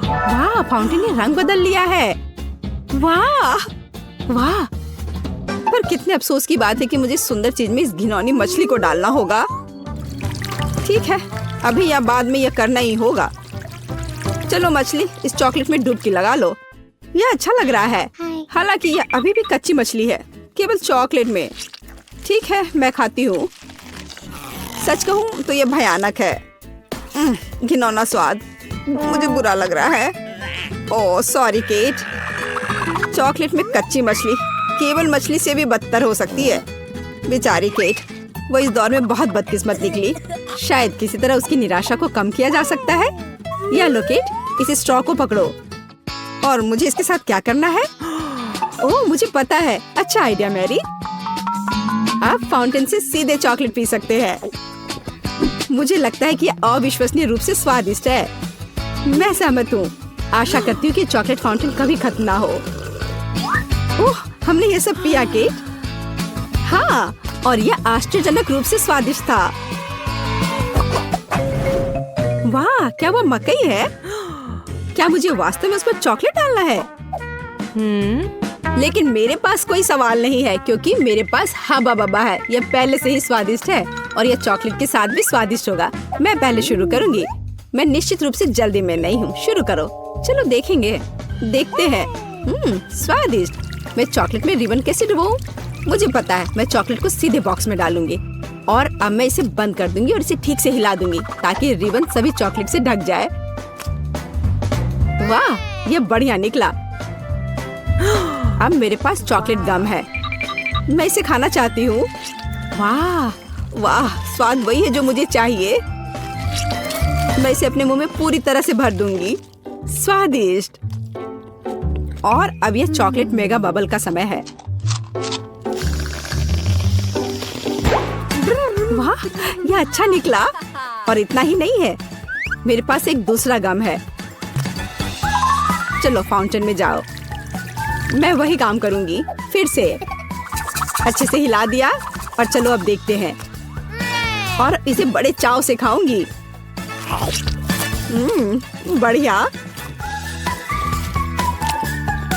वाह, फाउंटेन ने रंग बदल लिया है। वाह वाह। पर कितने अफसोस की बात है कि मुझे सुंदर चीज में इस घिनौनी मछली को डालना होगा। ठीक है, अभी या बाद में यह करना ही होगा। चलो मछली, इस चॉकलेट में डुबकी लगा लो। यह अच्छा लग रहा है। हालांकि यह अभी भी कच्ची मछली है, केवल चॉकलेट में। ठीक है, मैं खाती हूँ। सच कहूँ तो ये भयानक है। घिनौना स्वाद, मुझे बुरा लग रहा है। Oh sorry cat. चॉकलेट में कच्ची मछली केवल मछली से भी बदतर हो सकती है। बेचारी केट, वो इस दौर में बहुत बदकिस्मत निकली। शायद किसी तरह उसकी निराशा को कम किया जा सकता है। या लो केट, इस स्ट्रॉ को पकड़ो। और मुझे इसके साथ क्या करना है? ओह मुझे पता है। अच्छा आइडिया मैरी। आप फाउंटेन से सीधे चॉकलेट पी सकते हैं। मुझे लगता है कि यह अविश्वसनीय रूप से स्वादिष्ट है। मैं सहमत हूँ। आशा करती हूँ कि चॉकलेट फाउंटेन कभी खत्म ना हो। ओह हमने ये सब पिया केट। हाँ, और यह आश्चर्यजनक रूप से स्वादिष्ट था। वाह, क्या वो मकई है? क्या मुझे वास्तव में उस पर चॉकलेट डालना है? लेकिन मेरे पास कोई सवाल नहीं है क्योंकि मेरे पास हब्बा बब्बा है। यह पहले से ही स्वादिष्ट है और यह चॉकलेट के साथ भी स्वादिष्ट होगा। मैं पहले शुरू करूंगी। मैं निश्चित रूप से जल्दी में नहीं हूँ। शुरू करो। चलो देखेंगे। देखते हैं। स्वादिष्ट। मैं चॉकलेट में रिबन कैसे डुबाऊं? मुझे पता है। मैं चॉकलेट को सीधे बॉक्स में डालूंगी और अब मैं इसे बंद कर दूंगी और इसे ठीक से हिला दूंगी ताकि रिबन सभी चॉकलेट से ढक जाए। वाह, ये बढ़िया निकला। अब मेरे पास चॉकलेट गम है। मैं इसे खाना चाहती हूँ। वाह वाह, स्वाद वही है जो मुझे चाहिए। मैं इसे अपने मुंह में पूरी तरह से भर दूंगी। स्वादिष्ट। और अब यह चॉकलेट मेगा बबल का समय है। वाह, यह अच्छा निकला। और इतना ही नहीं है, मेरे पास एक दूसरा गम है। चलो फाउंटेन में जाओ। मैं वही काम करूंगी फिर से। अच्छे से हिला दिया और चलो अब देखते हैं। और इसे बड़े चाव से खाऊंगी। बढ़िया।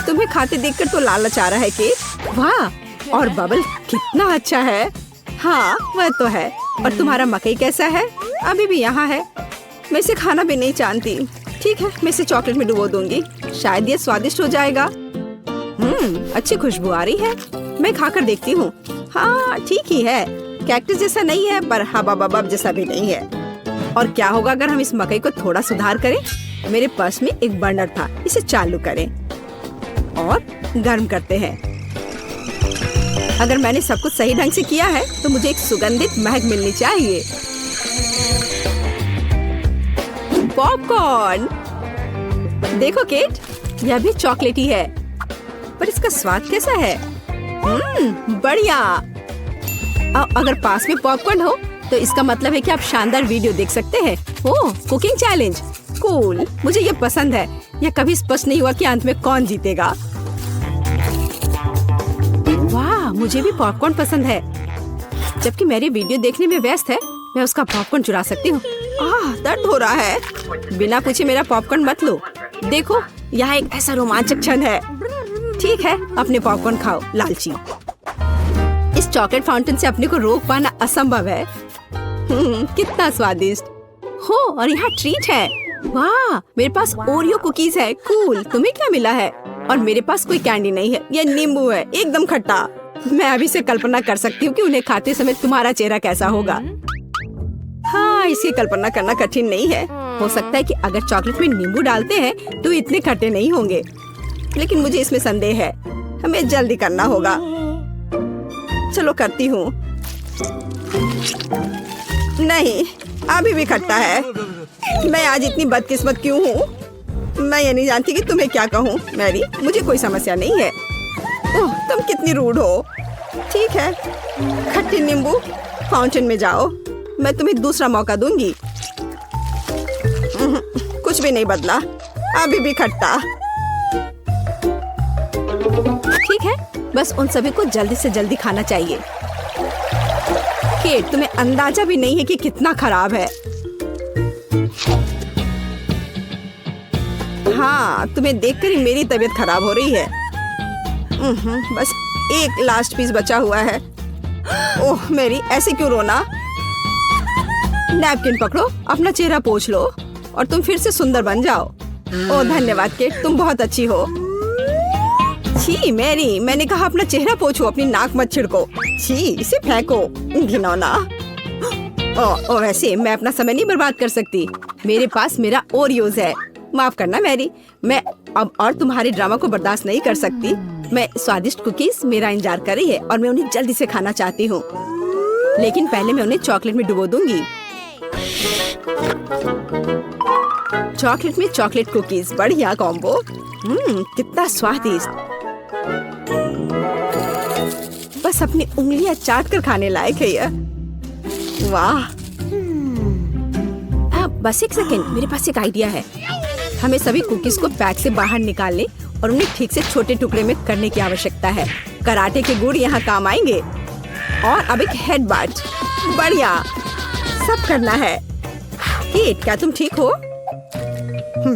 तुम्हें खाते देखकर तो लालच आ रहा है केट। वाह, और बबल कितना अच्छा है। हाँ वह तो है। और तुम्हारा मकई कैसा है? अभी भी यहाँ है। मैं इसे खाना भी नहीं जानती। ठीक है, मैं इसे चॉकलेट में डुबो दूंगी। शायद ये स्वादिष्ट हो जाएगा। अच्छी खुशबू आ रही है। मैं खाकर देखती हूँ। हाँ ठीक ही है। कैक्टस जैसा नहीं है पर हबा बबब जैसा भी नहीं है। और क्या होगा अगर हम इस मकई को थोड़ा सुधार करें? मेरे पास में एक बर्नर था। इसे चालू करें और गर्म करते हैं। अगर मैंने सब कुछ सही ढंग से किया है तो मुझे एक सुगंधित महक मिलनी चाहिए। पॉपकॉर्न। देखो केट, यह भी चॉकलेटी है पर इसका स्वाद कैसा है? बढ़िया। अगर पास में पॉपकॉर्न हो तो इसका मतलब है कि आप शानदार वीडियो देख सकते हैं। ओह, कुकिंग चैलेंज। कूल, मुझे ये पसंद है। यह कभी स्पष्ट नहीं हुआ कि अंत में कौन जीतेगा। वाह, मुझे भी पॉपकॉर्न पसंद है। जबकि मेरी वीडियो देखने में व्यस्त है, मैं उसका पॉपकॉर्न चुरा सकती हूँ। दर्द हो रहा है। बिना पूछे मेरा पॉपकॉर्न मत लो। देखो, यहाँ एक ऐसा रोमांचक क्षण है। ठीक है, अपने पॉपकॉर्न खाओ लालची। इस चॉकलेट फाउंटेन से अपने को रोक पाना असंभव है। कितना स्वादिष्ट हो। और यहाँ ट्रीट है। वाह, मेरे पास ओरियो कुकीज है। कूल। तुम्हें क्या मिला है? और मेरे पास कोई कैंडी नहीं है। यह नींबू है, एकदम खट्टा। मैं अभी से कल्पना कर सकती हूँ कि उन्हें खाते समय तुम्हारा चेहरा कैसा होगा। हाँ, इसकी कल्पना करना कठिन नहीं है। हो सकता है कि अगर चॉकलेट में नींबू डालते हैं तो इतने खट्टे नहीं होंगे, लेकिन मुझे इसमें संदेह है। हमें जल्दी करना होगा। चलो करती हूँ। नहीं, अभी भी खट्टा है। मैं आज इतनी बदकिस्मत क्यों हूँ? मैं ये नहीं जानती कि तुम्हें क्या कहूँ। मैरी, मुझे कोई समस्या नहीं है। ओह, तुम कितनी रूड हो। ठीक है, खट्टी नींबू, फाउंटेन में जाओ। मैं तुम्हें दूसरा मौका दूंगी। कुछ भी नहीं बदला, अभी भी खट्टा। ठीक है, बस उन सभी को जल्दी से जल्दी खाना चाहिए। केट, तुम्हें अंदाजा भी नहीं है कि कितना खराब है। हाँ, तुम्हें देखकर ही मेरी तबीयत खराब हो रही है। बस एक लास्ट पीस बचा हुआ है। ओह मेरी, ऐसे क्यों रोना? नैपकिन पकड़ो, अपना चेहरा पोंछ लो और तुम फिर से सुंदर बन जाओ। ओह धन्यवाद केट, तुम बहुत अच्छी हो। छी मैरी, मैंने कहा अपना चेहरा पोंछो, अपनी नाक मत छिड़को। छी, इसे फेंको, घिनौना। वैसे मैं अपना समय नहीं बर्बाद कर सकती। मेरे पास मेरा ओरियोज है। माफ करना मैरी, मैं अब और तुम्हारे ड्रामा को बर्दाश्त नहीं कर सकती। मैं स्वादिष्ट कुकीज मेरा इंतजार कर रही है और मैं उन्हें जल्दी से खाना चाहती हूँ। लेकिन पहले मैं उन्हें चॉकलेट में डुबो दूंगी। चॉकलेट में चॉकलेट कुकीज, बढ़िया कॉम्बो। कितना स्वादिष्ट। बस अपनी उंगलियां चाट कर खाने लायक है यह। वाह। बस एक सेकेंड, मेरे पास एक आइडिया है। हमें सभी कुकीज को पैक से बाहर निकालने और उन्हें ठीक से छोटे टुकड़े में करने की आवश्यकता है। कराटे के गुण यहाँ काम आएंगे। और अब एक हेडबट, बढ़िया, सब करना है। केट, क्या तुम ठीक हो?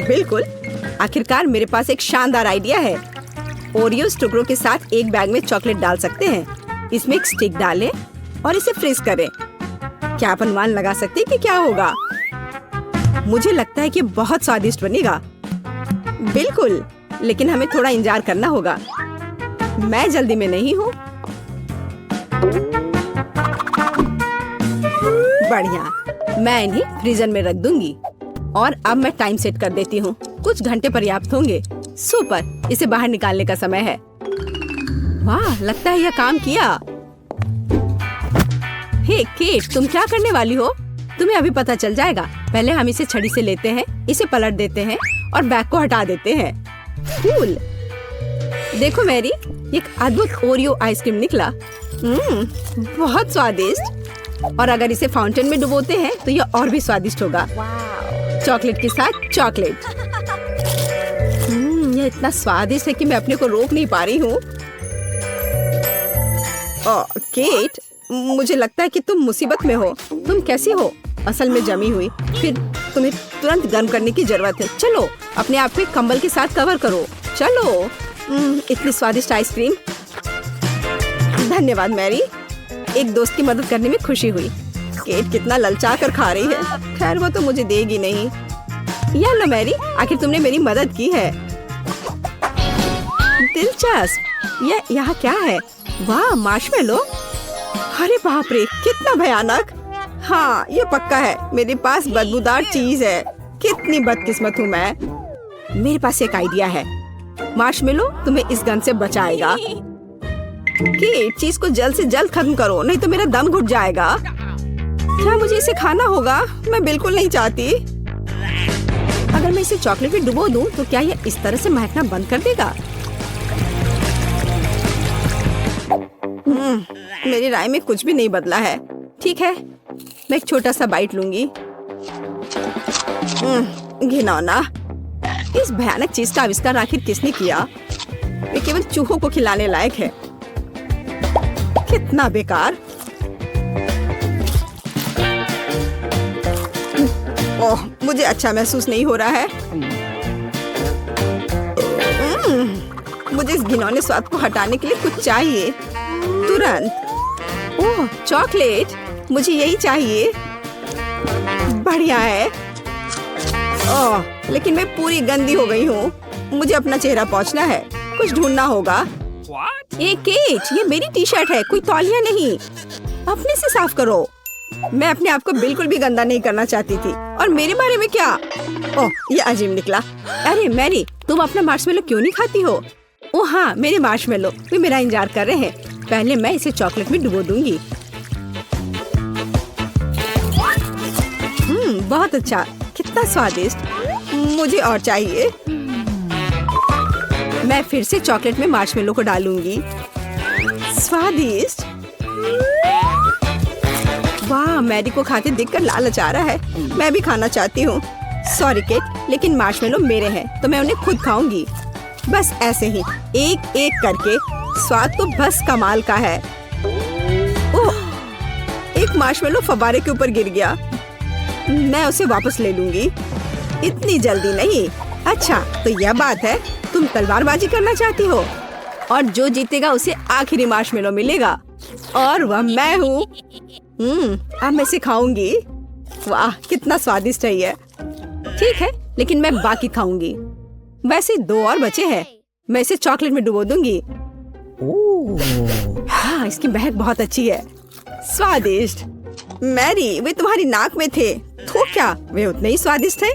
बिल्कुल। आखिरकार मेरे पास एक शानदार आइडिया है। ओरियोस टुकड़ों के साथ एक बैग में चॉकलेट डाल सकते हैं। इसमें एक स्टिक डालें और इसे फ्रीज करें। क्या आप अनुमान लगा सकते हैं कि क्या होगा? मुझे लगता है कि बहुत स्वादिष्ट बनेगा। बिल्कुल, लेकिन हमें थोड़ा इंतजार करना होगा। मैं जल्दी में नहीं हूँ। बढ़िया, मैं इन्हें फ्रीजर में रख दूंगी। और अब मैं टाइम सेट कर देती हूँ। कुछ घंटे पर्याप्त होंगे। सुपर, इसे बाहर निकालने का समय है। वाह, लगता है यह काम किया। हे केट, तुम क्या करने वाली हो? तुम्हें अभी पता चल जाएगा। पहले हम इसे छड़ी से लेते हैं, इसे पलट देते हैं और बैग को हटा देते हैं। कूल। देखो मैरी, एक अद्भुत ओरियो आइसक्रीम निकला। बहुत स्वादिष्ट। और अगर इसे फाउंटेन में डुबोते हैं तो यह और भी स्वादिष्ट होगा। चॉकलेट के साथ चॉकलेट। यह इतना स्वादिष्ट है कि मैं अपने को रोक नहीं पा रही हूँ। केट, मुझे लगता है कि तुम मुसीबत में हो। तुम कैसी हो? असल में जमी हुई, फिर तुम्हें तुरंत गर्म करने की जरूरत है। चलो, अपने आप को कंबल के साथ कवर करो। चलो। इतनी स्वादिष्ट आइसक्रीम। धन्यवाद मैरी, एक दोस्त की मदद करने में खुशी हुई। केट कितना ललचा कर खा रही है। खैर, वो तो मुझे देगी नहीं। या लो मैरी, आखिर तुमने मेरी मदद की है। दिलचस्प। यह यहाँ क्या है? वाह, मार्शमेलो। अरे बाप रे, कितना भयानक। हाँ, ये पक्का है। मेरे पास बदबूदार चीज है। कितनी बदकिस्मत हूँ मैं। मेरे पास एक आइडिया है। मार्शमेलो तुम्हें इस गन से बचाएगा। केट, चीज को जल्द से जल्द खत्म करो, नहीं तो मेरा दम घुट जाएगा। क्या मुझे इसे खाना होगा? मैं बिल्कुल नहीं चाहती। अगर मैं इसे चॉकलेट में डुबो दूं, तो क्या यह इस तरह से महकना बंद कर देगा? मेरी राय में कुछ भी नहीं बदला है। ठीक है, मैं एक छोटा सा बाइट लूंगी। घिनौना। इस भयानक चीज का आविष्कार आखिर किसने किया? ये केवल चूहों को खिलाने लायक है। कितना बेकार। ओह, मुझे अच्छा महसूस नहीं हो रहा है। मुझे इस घिनौने स्वाद को हटाने के लिए कुछ चाहिए, तुरंत। ओह, चॉकलेट, मुझे यही चाहिए। बढ़िया है। ओह, लेकिन मैं पूरी गंदी हो गई हूँ। मुझे अपना चेहरा पोंछना है। कुछ ढूंढना होगा। एक केट, ये मेरी टी शर्ट है, कोई तौलिया नहीं। अपने से साफ करो। मैं अपने आप को बिल्कुल भी गंदा नहीं करना चाहती थी। और मेरे बारे में क्या? ओह, ये अजीब निकला। अरे मैरी, तुम अपना मार्शमेलो क्यों नहीं खाती हो? ओह हाँ, मेरे मार्शमेलो, वे मेरा इंतजार कर रहे हैं। पहले मैं इसे चॉकलेट में डुबो दूंगी। बहुत अच्छा, कितना स्वादिष्ट। मुझे और चाहिए। मैं फिर से चॉकलेट में मार्शमेलो को डालूंगी। स्वादिष्ट। वाह, मैरी को खाते देखकर लालच आ रहा है। मैं भी खाना चाहती हूँ। सॉरी केट, लेकिन मार्शमेलो मेरे हैं तो मैं उन्हें खुद खाऊंगी। बस ऐसे ही, एक एक करके। स्वाद तो बस कमाल का है। ओह, एक मार्शमेलो फव्वारे के ऊपर गिर गया। मैं उसे वापस ले लूंगी। इतनी जल्दी नहीं। अच्छा, तो यह बात है, तुम तलवारबाजी करना चाहती हो और जो जीतेगा उसे आखिरी मार्शमेलो मिलेगा और वह मैं हूँ। अब मैं इसे खाऊंगी। वाह, कितना स्वादिष्ट है ये। ठीक है, लेकिन मैं बाकी खाऊंगी। वैसे 2 और बचे हैं। मैं इसे चॉकलेट में डुबो दूंगी। हाँ, इसकी महक बहुत अच्छी है। स्वादिष्ट। मैरी, वे तुम्हारी नाक में थे। तो क्या वे उतने ही स्वादिष्ट हैं?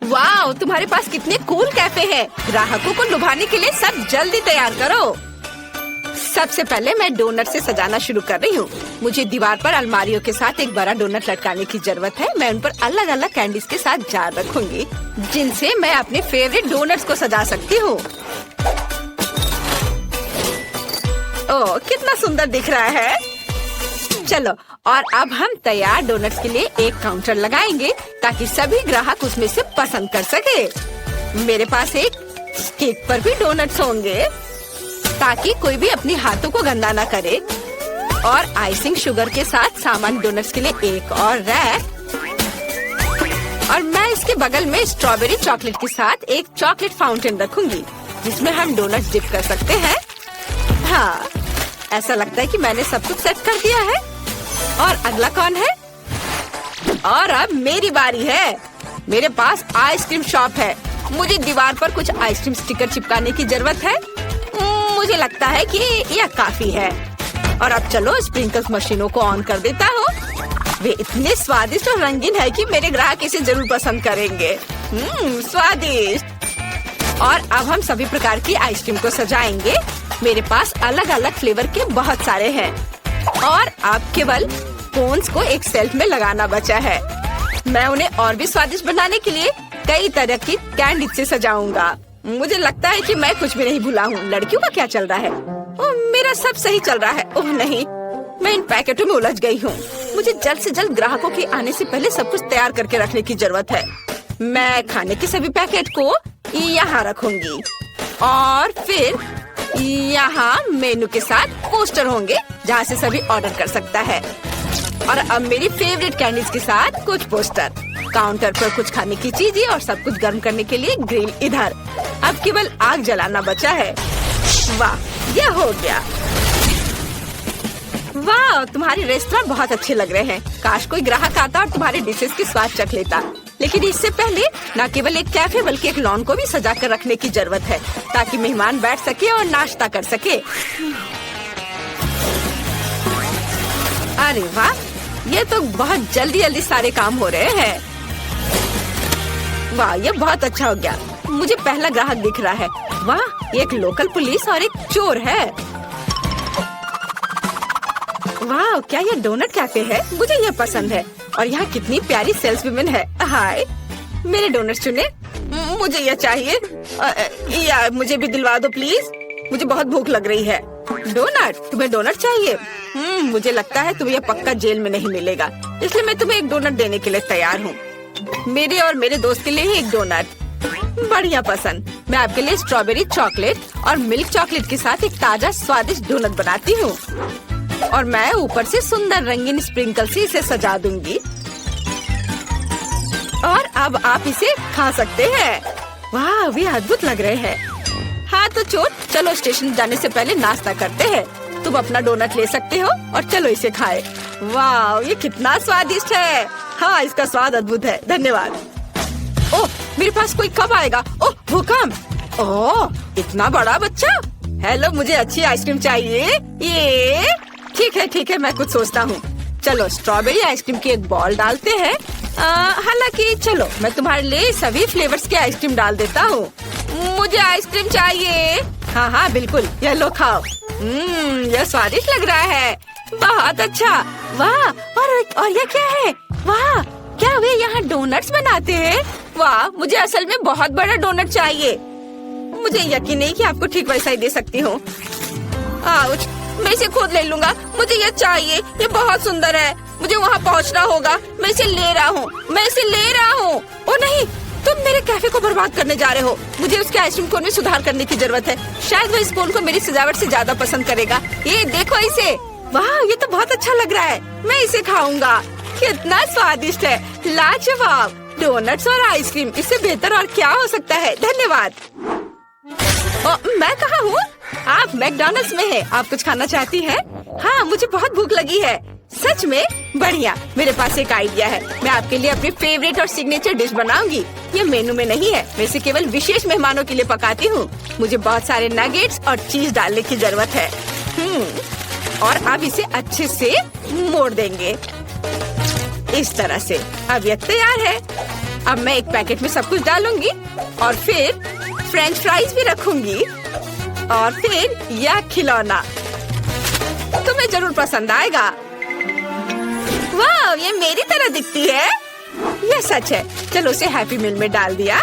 वाह, तुम्हारे पास कितने कूल कैफे हैं। ग्राहकों को लुभाने के लिए सब जल्दी तैयार करो। सबसे पहले मैं डोनट से सजाना शुरू कर रही हूँ। मुझे दीवार पर अलमारियों के साथ एक बड़ा डोनट लटकाने की जरूरत है। मैं उन पर अलग अलग कैंडीज के साथ जार रखूंगी, जिनसे मैं अपने फेवरेट डोनट्स को सजा सकती हूँ। ओह, कितना सुंदर दिख रहा है। चलो, और अब हम तैयार डोनट्स के लिए एक काउंटर लगाएंगे ताकि सभी ग्राहक उसमें से पसंद कर सके। मेरे पास एक केक पर भी डोनट्स होंगे ताकि कोई भी अपने हाथों को गंदा ना करे। और आइसिंग शुगर के साथ सामान्य डोनट्स के लिए एक और रैक। और मैं इसके बगल में स्ट्रॉबेरी चॉकलेट के साथ एक चॉकलेट फाउंटेन रखूंगी, जिसमें हम डोनट्स डिप कर सकते हैं। हाँ, ऐसा लगता है कि मैंने सब कुछ सेट कर दिया है। और अगला कौन है? और अब मेरी बारी है। मेरे पास आइसक्रीम शॉप है। मुझे दीवार पर कुछ आइसक्रीम स्टिकर चिपकाने की जरूरत है। मुझे लगता है कि यह काफी है। और अब चलो स्प्रिंकल्स मशीनों को ऑन कर देता हूँ। वे इतने स्वादिष्ट और रंगीन है कि मेरे ग्राहक इसे जरूर पसंद करेंगे। स्वादिष्ट। और अब हम सभी प्रकार की आइसक्रीम को सजाएंगे। मेरे पास अलग अलग फ्लेवर के बहुत सारे हैं। और अब केवल कोन्स को एक शेल्फ में लगाना बचा है। मैं उन्हें और भी स्वादिष्ट बनाने के लिए कई तरह की कैंडी से सजाऊंगा। मुझे लगता है कि मैं कुछ भी नहीं भूला हूँ। लड़कियों का क्या चल रहा है? ओह, मेरा सब सही चल रहा है। ओह नहीं, मैं इन पैकेटों में उलझ गई हूँ। मुझे जल्द से जल्द ग्राहकों के आने से पहले सब कुछ तैयार करके रखने की जरूरत है। मैं खाने के सभी पैकेट को यहाँ रखूंगी और फिर यहाँ मेनू के साथ पोस्टर होंगे जहाँ से सभी ऑर्डर कर सकता है। और अब मेरी फेवरेट कैंडीज के साथ कुछ पोस्टर। काउंटर पर कुछ खाने की चीजें और सब कुछ गर्म करने के लिए ग्रिल इधर। अब केवल आग जलाना बचा है। वाह, यह हो गया। वाह, तुम्हारे रेस्टोरेंट बहुत अच्छे लग रहे हैं। काश कोई ग्राहक आता और तुम्हारे डिशेस की स्वाद चख लेता। लेकिन इससे पहले न केवल एक कैफे बल्कि एक लॉन को भी सजा कर रखने की जरूरत है ताकि मेहमान बैठ सके और नाश्ता कर सके। अरे वाह, ये तो बहुत जल्दी जल्दी सारे काम हो रहे हैं। वाह, ये बहुत अच्छा हो गया। मुझे पहला ग्राहक दिख रहा है। वाह, एक लोकल पुलिस और एक चोर है। वाह, क्या ये डोनट कैफे है? मुझे ये पसंद है। और यहाँ कितनी प्यारी सेल्स वुमेन है। हाय, मेरे डोनट चुने। मुझे ये चाहिए। या मुझे भी दिलवा दो प्लीज। मुझे बहुत भूख लग रही है। डोनट? तुम्हें डोनट चाहिए? मुझे लगता है तुम्हें यह पक्का जेल में नहीं मिलेगा, इसलिए मैं तुम्हें एक डोनट देने के लिए तैयार हूँ। मेरे और मेरे दोस्त के लिए ही एक डोनट। बढ़िया पसंद। मैं आपके लिए स्ट्रॉबेरी चॉकलेट और मिल्क चॉकलेट के साथ एक ताजा स्वादिष्ट डोनट बनाती हूँ। और मैं ऊपर से सुंदर रंगीन स्प्रिंकल से इसे सजा दूंगी। और अब आप इसे खा सकते हैं। वाह, वे अद्भुत लग रहे हैं। हाँ तो चोर, चलो स्टेशन जाने से पहले नाश्ता करते हैं। तुम अपना डोनट ले सकते हो और चलो इसे खाए। वाह, ये कितना स्वादिष्ट है। हाँ, इसका स्वाद अद्भुत है। धन्यवाद। ओह, मेरे पास कोई कब आएगा? ओह, भूकंप। ओह, इतना बड़ा बच्चा। हेलो, मुझे अच्छी आइसक्रीम चाहिए। ये ठीक है, मैं कुछ सोचता हूँ। चलो स्ट्रॉबेरी आइसक्रीम की एक बॉल डालते हैं। हालांकि चलो मैं तुम्हारे लिए सभी फ्लेवर्स की आइसक्रीम डाल देता हूँ। मुझे आइसक्रीम चाहिए। हाँ बिल्कुल, ये लो खाओ। यह स्वादिष्ट लग रहा है। बहुत अच्छा। वाह, और ये क्या है? वाह, क्या वे यहाँ डोनट्स बनाते हैं? वाह, मुझे असल में बहुत बड़ा डोनट चाहिए। मुझे यकीन नहीं कि आपको ठीक वैसा ही दे सकती हूँ। मैं इसे खुद ले लूंगा। मुझे ये चाहिए। ये बहुत सुंदर है। मुझे वहाँ पहुँचना होगा। मैं इसे ले रहा हूँ। ओ नहीं, तुम मेरे कैफे को बर्बाद करने जा रहे हो। मुझे उसके आइसक्रीम कोन में सुधार करने की जरूरत है। शायद वो इस कोन को मेरी सजावट से ज्यादा पसंद करेगा। ये देखो इसे। वाह, ये तो बहुत अच्छा लग रहा है। मैं इसे खाऊंगा। कितना स्वादिष्ट है। लाजवाब। डोनट्स और आइसक्रीम, इससे बेहतर और क्या हो सकता है। धन्यवाद। मैं कहाँ हूँ? आप मैकडॉनल्ड्स में हैं। आप कुछ खाना चाहती हैं? हाँ, मुझे बहुत भूख लगी है। सच में? बढ़िया। मेरे पास एक आइडिया है। मैं आपके लिए अपनी फेवरेट और सिग्नेचर डिश बनाऊंगी। ये मेनू में नहीं है। मैं इसे केवल विशेष मेहमानों के लिए पकाती हूँ। मुझे बहुत सारे नगेट्स और चीज डालने की जरूरत है। और अब इसे अच्छे से मोड़ देंगे इस तरह से। अब यह तैयार है। अब मैं एक पैकेट में सब कुछ डालूंगी और फिर फ्रेंच फ्राइज भी रखूंगी और फिर यह खिलौना तुम्हें जरूर पसंद आएगा। वाह, ये मेरी तरह दिखती है। यह सच है। चलो उसे हैप्पी मील में डाल दिया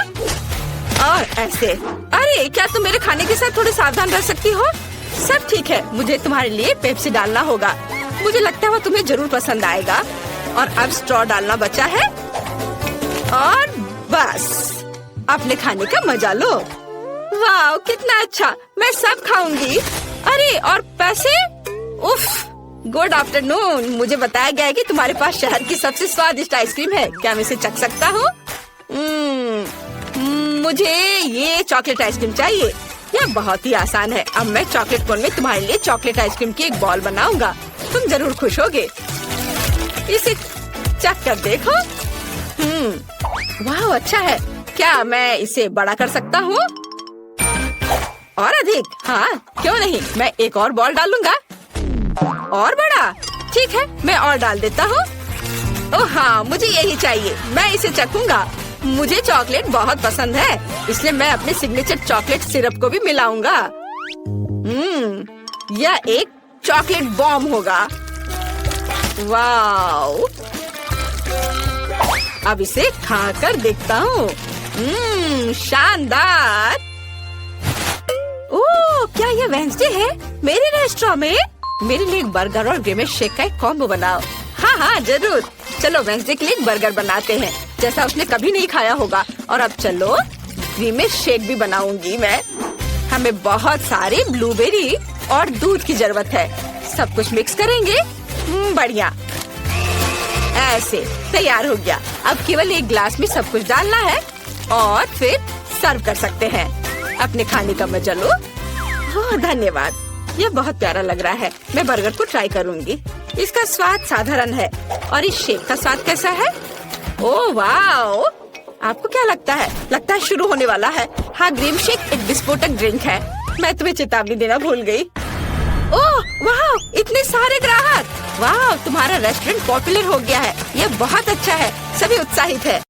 और ऐसे। अरे क्या तुम मेरे खाने के साथ थोड़े सावधान रह सकती हो? सब ठीक है, मुझे तुम्हारे लिए पेप्सी डालना होगा। मुझे लगता है वो तुम्हें जरूर पसंद आएगा। और अब स्ट्रॉ डालना बचा है और बस अपने खाने का मजा लो। वाह कितना अच्छा, मैं सब खाऊंगी। अरे और पैसे? उफ, गुड आफ्टरनून। मुझे बताया गया है कि तुम्हारे पास शहर की सबसे स्वादिष्ट आइसक्रीम है। क्या मैं इसे चख सकता हूँ? मुझे ये चॉकलेट आइसक्रीम चाहिए। यह बहुत ही आसान है। अब मैं चॉकलेट कोन में तुम्हारे लिए चॉकलेट आइसक्रीम की एक बॉल बनाऊंगा। तुम जरूर खुश होगे। इसे चख कर देखो। वाह अच्छा है। क्या मैं इसे बड़ा कर सकता हूँ? और अधिक? हाँ क्यों नहीं, मैं एक और बॉल डालूंगा। और बड़ा? ठीक है, मैं और डाल देता हूँ। ओह हाँ, मुझे यही चाहिए। मैं इसे चखूंगा। मुझे चॉकलेट बहुत पसंद है, इसलिए मैं अपने सिग्नेचर चॉकलेट सिरप को भी मिलाऊंगा। यह एक चॉकलेट बॉम्ब होगा। वाओ, अब इसे खाकर देखता हूँ। शानदार। ओह, क्या यह वेंसडे है मेरे रेस्टोरेंट में? मेरे लिए एक बर्गर और ग्रेमेश शेक का एक कॉम्बो बनाओ। हाँ हाँ जरूर। चलो वेंसडे के लिए एक बर्गर बनाते हैं, जैसा उसने कभी नहीं खाया होगा। और अब चलो ग्रेमेश शेक भी बनाऊंगी मैं। हमें बहुत सारे ब्लूबेरी और दूध की जरूरत है। सब कुछ मिक्स करेंगे। बढ़िया, ऐसे तैयार हो गया। अब केवल एक ग्लास में सब कुछ डालना है और फिर सर्व कर सकते हैं। अपने खाने का मजा लो। ओह धन्यवाद, यह बहुत प्यारा लग रहा है। मैं बर्गर को ट्राई करूंगी। इसका स्वाद साधारण है। और इस शेक का स्वाद कैसा है? ओह वाओ, आपको क्या लगता है? लगता है शुरू होने वाला है। हाँ, ग्रीम शेक एक विस्फोटक ड्रिंक है। मैं तुम्हें चेतावनी देना भूल गई। ओह वाह, इतने सारे ग्राहक। वाह, तुम्हारा रेस्टोरेंट पॉपुलर हो गया है। यह बहुत अच्छा है। सभी उत्साहित है।